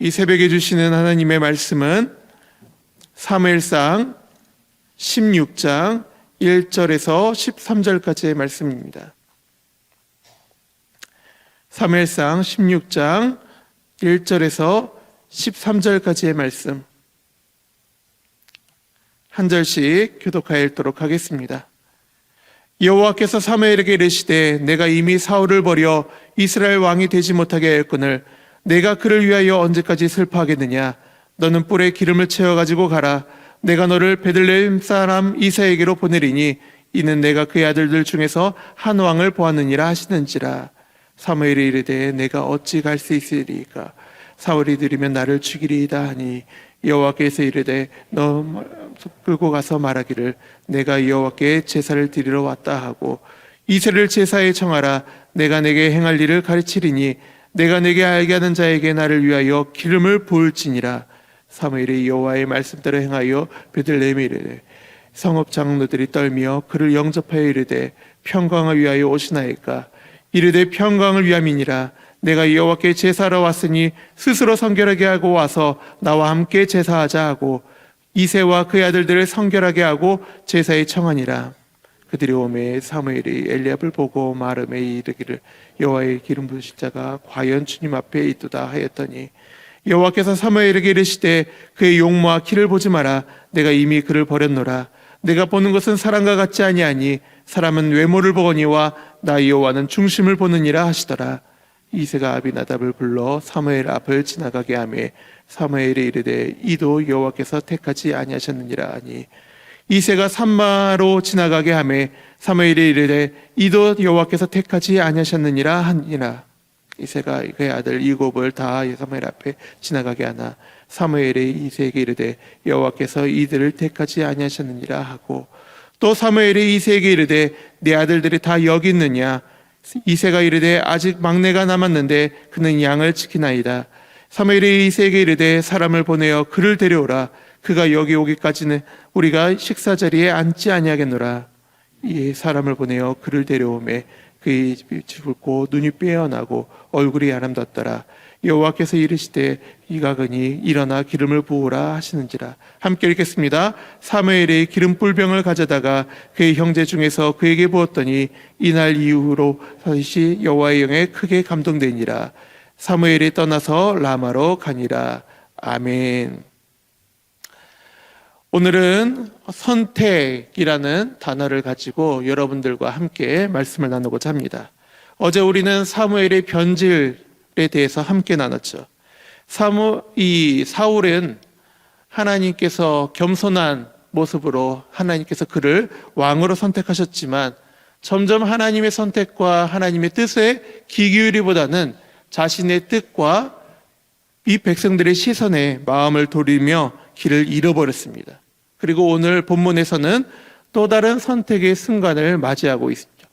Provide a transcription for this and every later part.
이 새벽에 주시는 하나님의 말씀은 사무엘상 16장 1절에서 13절까지의 말씀입니다. 사무엘상 16장 1절에서 13절까지의 말씀 한 절씩 교독하여 읽도록 하겠습니다. 여호와께서 사무엘에게 이르시되 내가 이미 사울을 버려 이스라엘 왕이 되지 못하게 하였거늘 내가 그를 위하여 언제까지 슬퍼하겠느냐. 너는 뿔에 기름을 채워가지고 가라. 내가 너를 베들레헴 사람 이새에게로 보내리니 이는 내가 그의 아들들 중에서 한 왕을 보았느니라 하시는지라. 사무엘이 이르되 내가 어찌 갈 수 있으리까. 사울이 들으면 나를 죽이리이다 하니 여호와께서 이르되 너 끌고 가서 말하기를 내가 여호와께 제사를 드리러 왔다 하고 이새를 제사에 청하라. 내가 내게 행할 일을 가르치리니 내가 내게 알게 하는 자에게 나를 위하여 기름을 부을지니라. 사무엘이 여호와의 말씀대로 행하여 베들레헴에 이르되 성읍 장로들이 떨며 그를 영접하여 이르되 평강을 위하여 오시나이까. 이르되 평강을 위함이니라. 내가 여호와께 제사하러 왔으니 스스로 성결하게 하고 와서 나와 함께 제사하자 하고 이새와 그의 아들들을 성결하게 하고 제사에 청하니라. 그들이 오매 사무엘이 엘리압을 보고 마름에 이르기를 여호와의 기름 부으실 자가 과연 주님 앞에 있도다 하였더니 여호와께서 사무엘에게 이르시되 그의 용모와 키를 보지 마라. 내가 이미 그를 버렸노라. 내가 보는 것은 사람과 같지 아니하니 사람은 외모를 보거니와 나 여호와는 중심을 보느니라 하시더라. 이새가 아비나답을 불러 사무엘 앞을 지나가게 하매 사무엘이 이르되 이도 여호와께서 택하지 아니하셨느니라 하니 이새가 산마로 지나가게 하매 사무엘이 이르되 이도 여호와께서 택하지 아니하셨느니라 하니라. 이새가 그의 아들 이곱을 다 사무엘 앞에 지나가게 하나 사무엘이 이새에게 이르되 여호와께서 이들을 택하지 아니하셨느니라 하고 또 사무엘이 이새에게 이르되 네 아들들이 다 여기 있느냐. 이새가 이르되 아직 막내가 남았는데 그는 양을 지키나이다. 사무엘이 이새에게 이르되 사람을 보내어 그를 데려오라. 그가 여기 오기까지는 우리가 식사자리에 앉지 아니하겠노라. 이 사람을 보내어 그를 데려오매 그의 입이 붉고 눈이 빼어나고 얼굴이 아름답더라. 여호와께서 이르시되 이가그니 일어나 기름을 부으라 하시는지라. 함께 읽겠습니다. 사무엘이 기름 뿔병을 가져다가 그의 형제 중에서 그에게 부었더니 이날 이후로 다시 여호와의 영에 크게 감동되니라. 사무엘이 떠나서 라마로 가니라. 아멘. 오늘은 선택이라는 단어를 가지고 여러분들과 함께 말씀을 나누고자 합니다. 어제 우리는 사무엘의 변질에 대해서 함께 나눴죠. 사울은 하나님께서 겸손한 모습으로 하나님께서 그를 왕으로 선택하셨지만 점점 하나님의 선택과 하나님의 뜻에 귀 기울이기보다는 자신의 뜻과 이 백성들의 시선에 마음을 돌리며 길을 잃어버렸습니다. 그리고 오늘 본문에서는 또 다른 선택의 순간을 맞이하고 있습니다.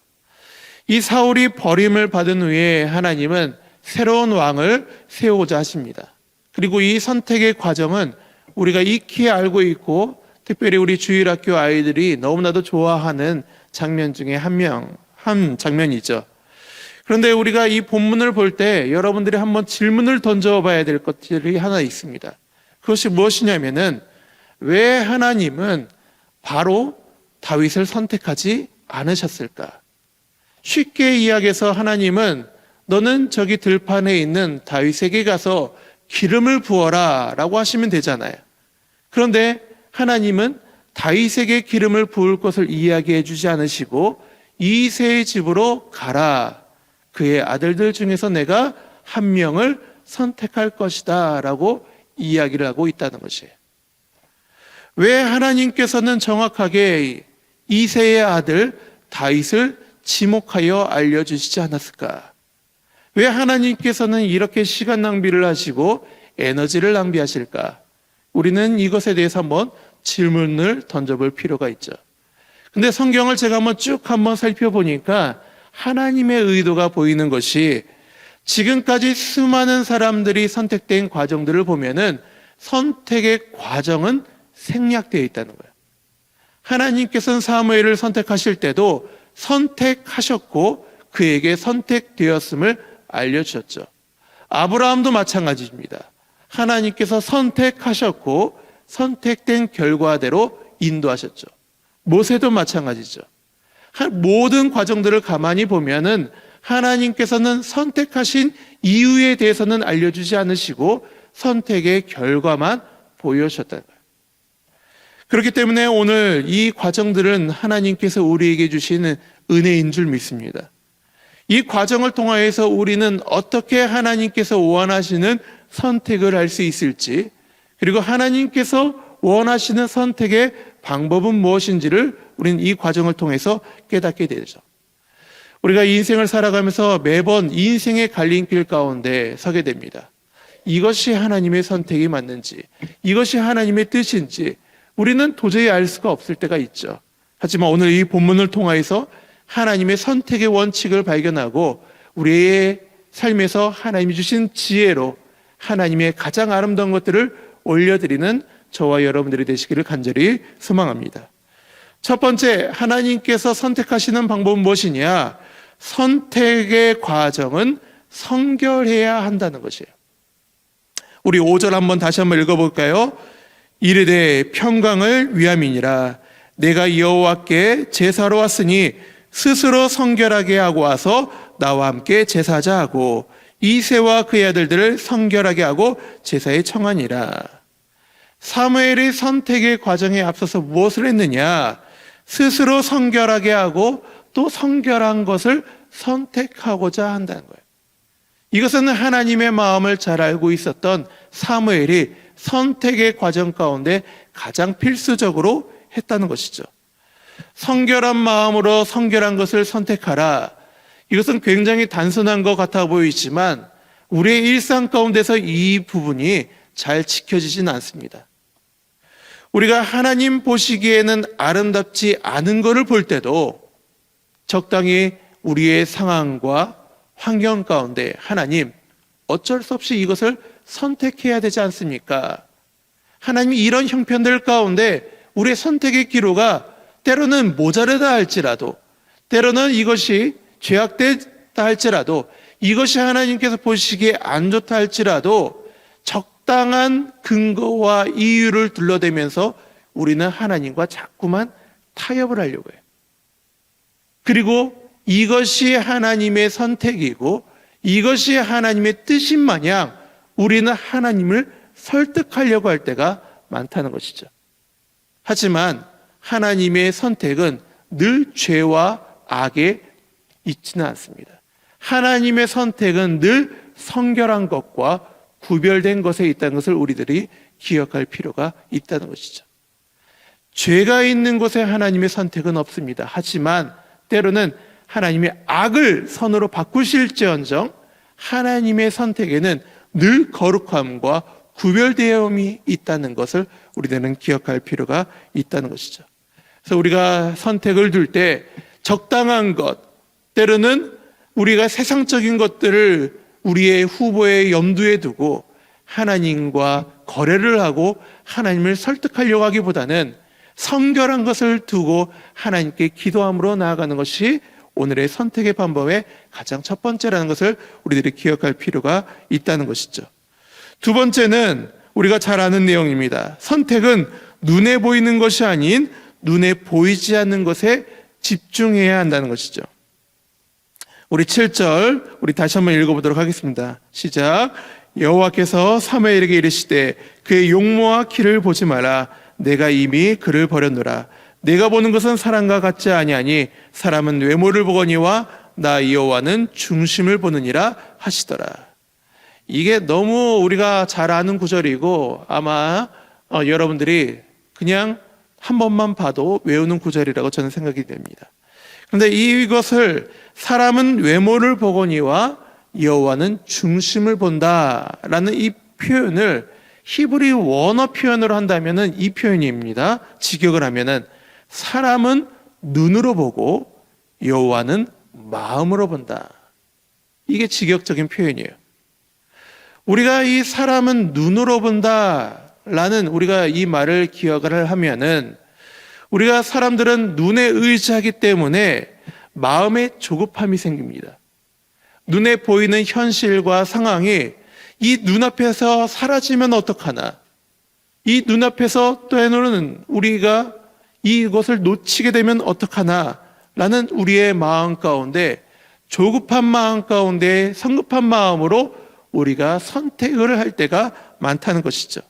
이 사울이 버림을 받은 후에 하나님은 새로운 왕을 세우고자 하십니다. 그리고 이 선택의 과정은 우리가 익히 알고 있고 특별히 우리 주일학교 아이들이 너무나도 좋아하는 장면 중에 한 장면이죠. 그런데 우리가 이 본문을 볼 때 여러분들이 한번 질문을 던져봐야 될 것들이 하나 있습니다. 그것이 무엇이냐면은 왜 하나님은 바로 다윗을 선택하지 않으셨을까? 쉽게 이야기해서 하나님은 너는 저기 들판에 있는 다윗에게 가서 기름을 부어라 라고 하시면 되잖아요. 그런데 하나님은 다윗에게 기름을 부을 것을 이야기해 주지 않으시고 이새의 집으로 가라. 그의 아들들 중에서 내가 한 명을 선택할 것이다 라고 이야기를 하고 있다는 것이에요. 왜 하나님께서는 정확하게 이새의 아들 다윗을 지목하여 알려주시지 않았을까? 왜 하나님께서는 이렇게 시간 낭비를 하시고 에너지를 낭비하실까? 우리는 이것에 대해서 한번 질문을 던져볼 필요가 있죠. 근데 성경을 제가 한번 살펴보니까 하나님의 의도가 보이는 것이 지금까지 수많은 사람들이 선택된 과정들을 보면은 선택의 과정은 생략되어 있다는 거예요. 하나님께서는 사무엘을 선택하실 때도 선택하셨고 그에게 선택되었음을 알려주셨죠. 아브라함도 마찬가지입니다. 하나님께서 선택하셨고 선택된 결과대로 인도하셨죠. 모세도 마찬가지죠. 모든 과정들을 가만히 보면은 하나님께서는 선택하신 이유에 대해서는 알려주지 않으시고 선택의 결과만 보여주셨다는 거예요. 그렇기 때문에 오늘 이 과정들은 하나님께서 우리에게 주시는 은혜인 줄 믿습니다. 이 과정을 통하여서 우리는 어떻게 하나님께서 원하시는 선택을 할 수 있을지, 그리고 하나님께서 원하시는 선택의 방법은 무엇인지를 우리는 이 과정을 통해서 깨닫게 되죠. 우리가 인생을 살아가면서 매번 인생의 갈림길 가운데 서게 됩니다. 이것이 하나님의 선택이 맞는지, 이것이 하나님의 뜻인지 우리는 도저히 알 수가 없을 때가 있죠. 하지만 오늘 이 본문을 통하여서 하나님의 선택의 원칙을 발견하고 우리의 삶에서 하나님이 주신 지혜로 하나님의 가장 아름다운 것들을 올려드리는 저와 여러분들이 되시기를 간절히 소망합니다. 첫 번째, 하나님께서 선택하시는 방법은 무엇이냐? 선택의 과정은 성결해야 한다는 것이에요. 우리 5절 한번 다시 한번 읽어볼까요? 이르되 평강을 위함이니라. 내가 여호와께 제사로 왔으니 스스로 성결하게 하고 와서 나와 함께 제사하자 하고 이새와 그의 아들들을 성결하게 하고 제사에 청하니라. 사무엘이 선택의 과정에 앞서서 무엇을 했느냐? 스스로 성결하게 하고 또 성결한 것을 선택하고자 한다는 거예요. 이것은 하나님의 마음을 잘 알고 있었던 사무엘이 선택의 과정 가운데 가장 필수적으로 했다는 것이죠. 성결한 마음으로 성결한 것을 선택하라. 이것은 굉장히 단순한 것 같아 보이지만 우리의 일상 가운데서 이 부분이 잘 지켜지진 않습니다. 우리가 하나님 보시기에는 아름답지 않은 것을 볼 때도 적당히 우리의 상황과 환경 가운데 하나님, 어쩔 수 없이 이것을 선택해야 되지 않습니까? 하나님이 이런 형편들 가운데 우리의 선택의 기로가 때로는 모자르다 할지라도, 때로는 이것이 죄악되다 할지라도, 이것이 하나님께서 보시기에 안 좋다 할지라도 적당한 근거와 이유를 둘러대면서 우리는 하나님과 자꾸만 타협을 하려고 해요. 그리고 이것이 하나님의 선택이고 이것이 하나님의 뜻인 마냥 우리는 하나님을 설득하려고 할 때가 많다는 것이죠. 하지만 하나님의 선택은 늘 죄와 악에 있지는 않습니다. 하나님의 선택은 늘 성결한 것과 구별된 것에 있다는 것을 우리들이 기억할 필요가 있다는 것이죠. 죄가 있는 곳에 하나님의 선택은 없습니다. 하지만 때로는 하나님의 악을 선으로 바꾸실지언정 하나님의 선택에는 늘 거룩함과 구별되음이 있다는 것을 우리들은 기억할 필요가 있다는 것이죠. 그래서 우리가 선택을 둘 때 적당한 것, 때로는 우리가 세상적인 것들을 우리의 후보에 염두에 두고 하나님과 거래를 하고 하나님을 설득하려고 하기보다는 성결한 것을 두고 하나님께 기도함으로 나아가는 것이 오늘의 선택의 방법의 가장 첫 번째라는 것을 우리들이 기억할 필요가 있다는 것이죠. 두 번째는 우리가 잘 아는 내용입니다. 선택은 눈에 보이는 것이 아닌 눈에 보이지 않는 것에 집중해야 한다는 것이죠. 우리 7절 우리 다시 한번 읽어보도록 하겠습니다. 시작. 여호와께서 사무엘에게 이르시되 그의 용모와 키를 보지 마라. 내가 이미 그를 버렸노라. 내가 보는 것은 사람과 같지 아니하니 사람은 외모를 보거니와 나 여호와는 중심을 보느니라 하시더라. 이게 너무 우리가 잘 아는 구절이고 아마 여러분들이 그냥 한 번만 봐도 외우는 구절이라고 저는 생각이 됩니다. 그런데 이것을 사람은 외모를 보거니와 여호와는 중심을 본다라는 이 표현을 히브리 원어 표현으로 한다면은 이 표현입니다. 직역을 하면은 사람은 눈으로 보고 여호와는 마음으로 본다. 이게 직역적인 표현이에요. 우리가 이 사람은 눈으로 본다라는 우리가 이 말을 기억을 하면은 우리가 사람들은 눈에 의지하기 때문에 마음에 조급함이 생깁니다. 눈에 보이는 현실과 상황이 이 눈앞에서 사라지면 어떡하나? 이 눈앞에서 때로는 우리가 이것을 놓치게 되면 어떡하나? 라는 우리의 마음 가운데, 조급한 마음 가운데 성급한 마음으로 우리가 선택을 할 때가 많다는 것이죠.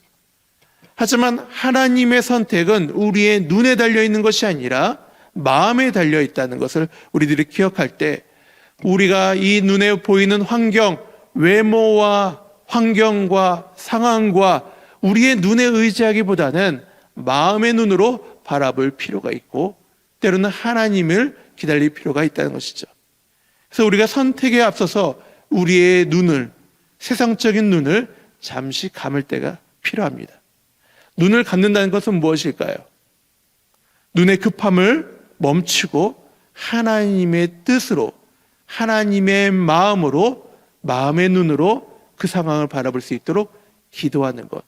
하지만 하나님의 선택은 우리의 눈에 달려있는 것이 아니라 마음에 달려있다는 것을 우리들이 기억할 때, 우리가 이 눈에 보이는 환경, 외모와 환경과 상황과 우리의 눈에 의지하기보다는 마음의 눈으로 바라볼 필요가 있고, 때로는 하나님을 기다릴 필요가 있다는 것이죠. 그래서 우리가 선택에 앞서서 우리의 눈을, 세상적인 눈을 잠시 감을 때가 필요합니다. 눈을 감는다는 것은 무엇일까요? 눈의 급함을 멈추고 하나님의 뜻으로, 하나님의 마음으로, 마음의 눈으로 그 상황을 바라볼 수 있도록 기도하는 것.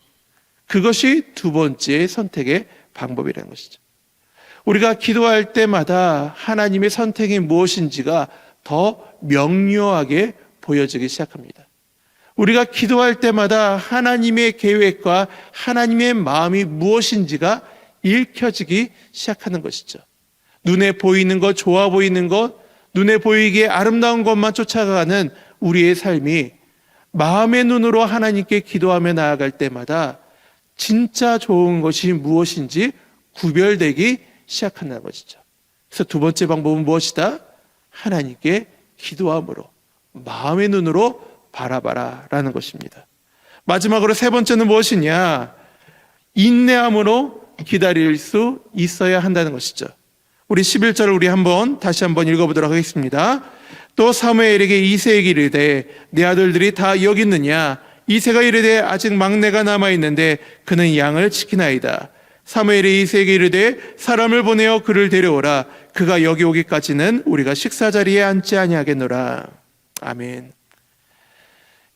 그것이 두 번째 선택의 방법이라는 것이죠. 우리가 기도할 때마다 하나님의 선택이 무엇인지가 더 명료하게 보여지기 시작합니다. 우리가 기도할 때마다 하나님의 계획과 하나님의 마음이 무엇인지가 읽혀지기 시작하는 것이죠. 눈에 보이는 것, 좋아 보이는 것, 눈에 보이기에 아름다운 것만 쫓아가는 우리의 삶이 마음의 눈으로 하나님께 기도하며 나아갈 때마다 진짜 좋은 것이 무엇인지 구별되기 시작한다는 것이죠. 그래서 두 번째 방법은 무엇이다? 하나님께 기도함으로, 마음의 눈으로 바라봐라 라는 것입니다. 마지막으로 세 번째는 무엇이냐? 인내함으로 기다릴 수 있어야 한다는 것이죠. 우리 11절을 우리 다시 한번 읽어보도록 하겠습니다. 또 사무엘에게 이새에게 이르되 내 아들들이 다 여기 있느냐? 이새가 이르되 아직 막내가 남아있는데 그는 양을 지키나이다. 사무엘이 이새에게 이르되 사람을 보내어 그를 데려오라. 그가 여기 오기까지는 우리가 식사 자리에 앉지 아니하겠노라. 아멘.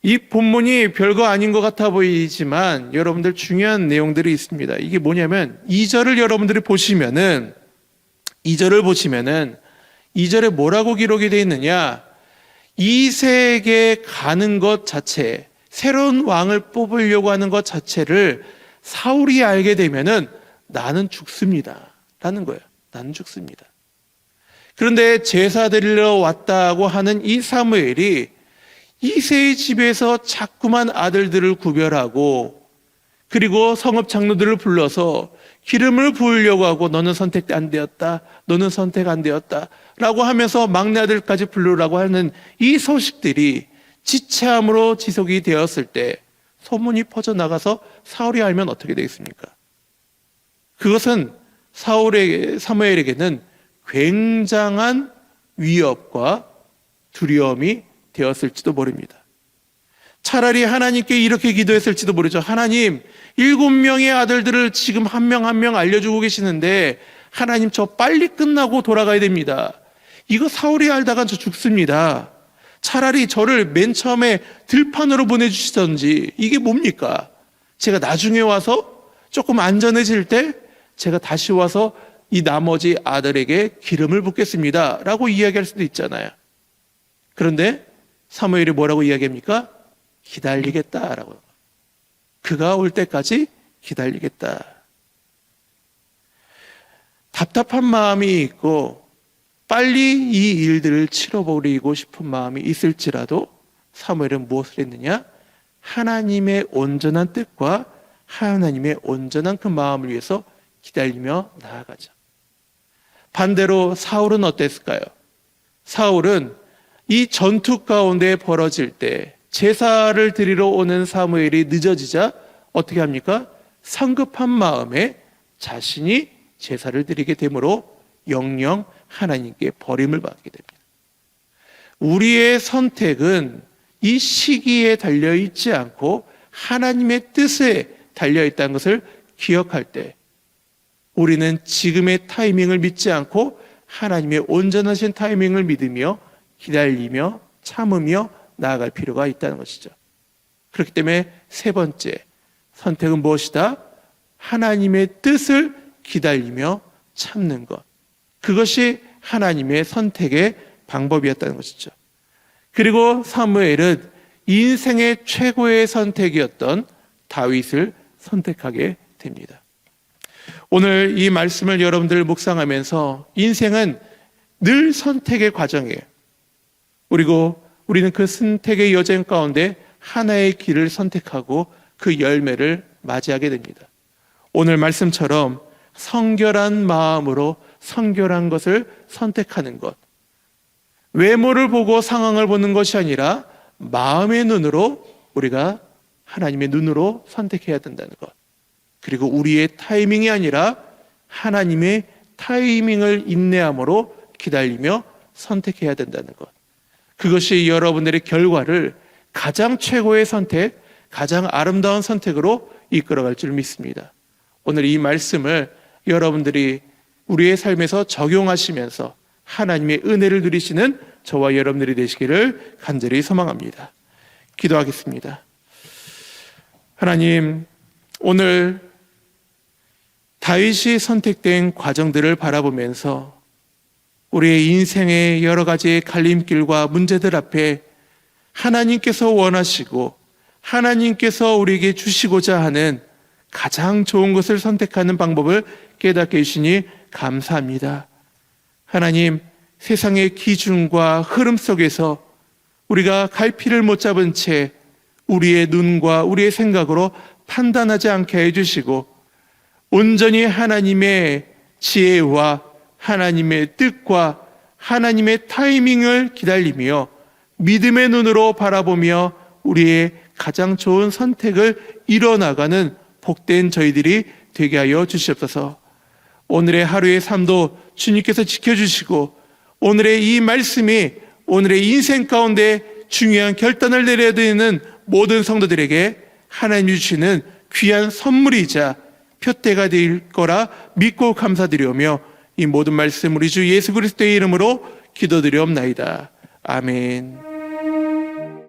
이 본문이 별거 아닌 것 같아 보이지만 여러분들 중요한 내용들이 있습니다. 이게 뭐냐면 2절을 여러분들이 보시면은 2절에 뭐라고 기록이 되어 있느냐? 이새에게 가는 것 자체, 새로운 왕을 뽑으려고 하는 것 자체를 사울이 알게 되면은 나는 죽습니다 라는 거예요. 나는 죽습니다. 그런데 제사 드리러 왔다고 하는 이 사무엘이 이새의 집에서 자꾸만 아들들을 구별하고, 그리고 성읍 장로들을 불러서 기름을 부으려고 하고 너는 선택 안 되었다, 너는 선택 안 되었다 라고 하면서 막내 아들까지 부르라고 하는 이 소식들이 지체함으로 지속이 되었을 때 소문이 퍼져나가서 사울이 알면 어떻게 되겠습니까? 그것은 사무엘에게는 굉장한 위협과 두려움이 되었을지도 모릅니다. 차라리 하나님께 이렇게 기도했을지도 모르죠. 하나님, 7명의 아들들을 지금 한 명 한 명 알려주고 계시는데 하나님 저 빨리 끝나고 돌아가야 됩니다. 이거 사울이 알다간 저 죽습니다. 차라리 저를 맨 처음에 들판으로 보내주시던지. 이게 뭡니까? 제가 나중에 와서 조금 안전해질 때 제가 다시 와서 이 나머지 아들에게 기름을 붓겠습니다 라고 이야기할 수도 있잖아요. 그런데 사무엘이 뭐라고 이야기합니까? 기다리겠다라고. 그가 올 때까지 기다리겠다. 답답한 마음이 있고 빨리 이 일들을 치러버리고 싶은 마음이 있을지라도 사무엘은 무엇을 했느냐? 하나님의 온전한 뜻과 하나님의 온전한 그 마음을 위해서 기다리며 나아가죠. 반대로 사울은 어땠을까요? 사울은 이 전투 가운데 벌어질 때 제사를 드리러 오는 사무엘이 늦어지자 어떻게 합니까? 성급한 마음에 자신이 제사를 드리게 되므로 영영 하나님께 버림을 받게 됩니다. 우리의 선택은 이 시기에 달려있지 않고 하나님의 뜻에 달려있다는 것을 기억할 때 우리는 지금의 타이밍을 믿지 않고 하나님의 온전하신 타이밍을 믿으며 기다리며 참으며 나아갈 필요가 있다는 것이죠. 그렇기 때문에 세 번째 선택은 무엇이다? 하나님의 뜻을 기다리며 참는 것. 그것이 하나님의 선택의 방법이었다는 것이죠. 그리고 사무엘은 인생의 최고의 선택이었던 다윗을 선택하게 됩니다. 오늘 이 말씀을 여러분들 묵상하면서 인생은 늘 선택의 과정이에요. 그리고 우리는 그 선택의 여정 가운데 하나의 길을 선택하고 그 열매를 맞이하게 됩니다. 오늘 말씀처럼 성결한 마음으로 성결한 것을 선택하는 것, 외모를 보고 상황을 보는 것이 아니라 마음의 눈으로, 우리가 하나님의 눈으로 선택해야 된다는 것, 그리고 우리의 타이밍이 아니라 하나님의 타이밍을 인내함으로 기다리며 선택해야 된다는 것, 그것이 여러분들의 결과를 가장 최고의 선택, 가장 아름다운 선택으로 이끌어갈 줄 믿습니다. 오늘 이 말씀을 여러분들이 우리의 삶에서 적용하시면서 하나님의 은혜를 누리시는 저와 여러분들이 되시기를 간절히 소망합니다. 기도하겠습니다. 하나님, 오늘 다윗이 선택된 과정들을 바라보면서 우리의 인생의 여러 가지 갈림길과 문제들 앞에 하나님께서 원하시고 하나님께서 우리에게 주시고자 하는 가장 좋은 것을 선택하는 방법을 깨닫게 해주시니 감사합니다. 하나님, 세상의 기준과 흐름 속에서 우리가 갈피를 못 잡은 채 우리의 눈과 우리의 생각으로 판단하지 않게 해주시고 온전히 하나님의 지혜와 하나님의 뜻과 하나님의 타이밍을 기다리며 믿음의 눈으로 바라보며 우리의 가장 좋은 선택을 이뤄나가는 복된 저희들이 되게 하여 주시옵소서. 오늘의 하루의 삶도 주님께서 지켜주시고 오늘의 이 말씀이 오늘의 인생 가운데 중요한 결단을 내려야 되는 모든 성도들에게 하나님이 주시는 귀한 선물이자 표대가 될 거라 믿고 감사드리오며 이 모든 말씀 우리 주 예수 그리스도의 이름으로 기도드리옵나이다. 아멘.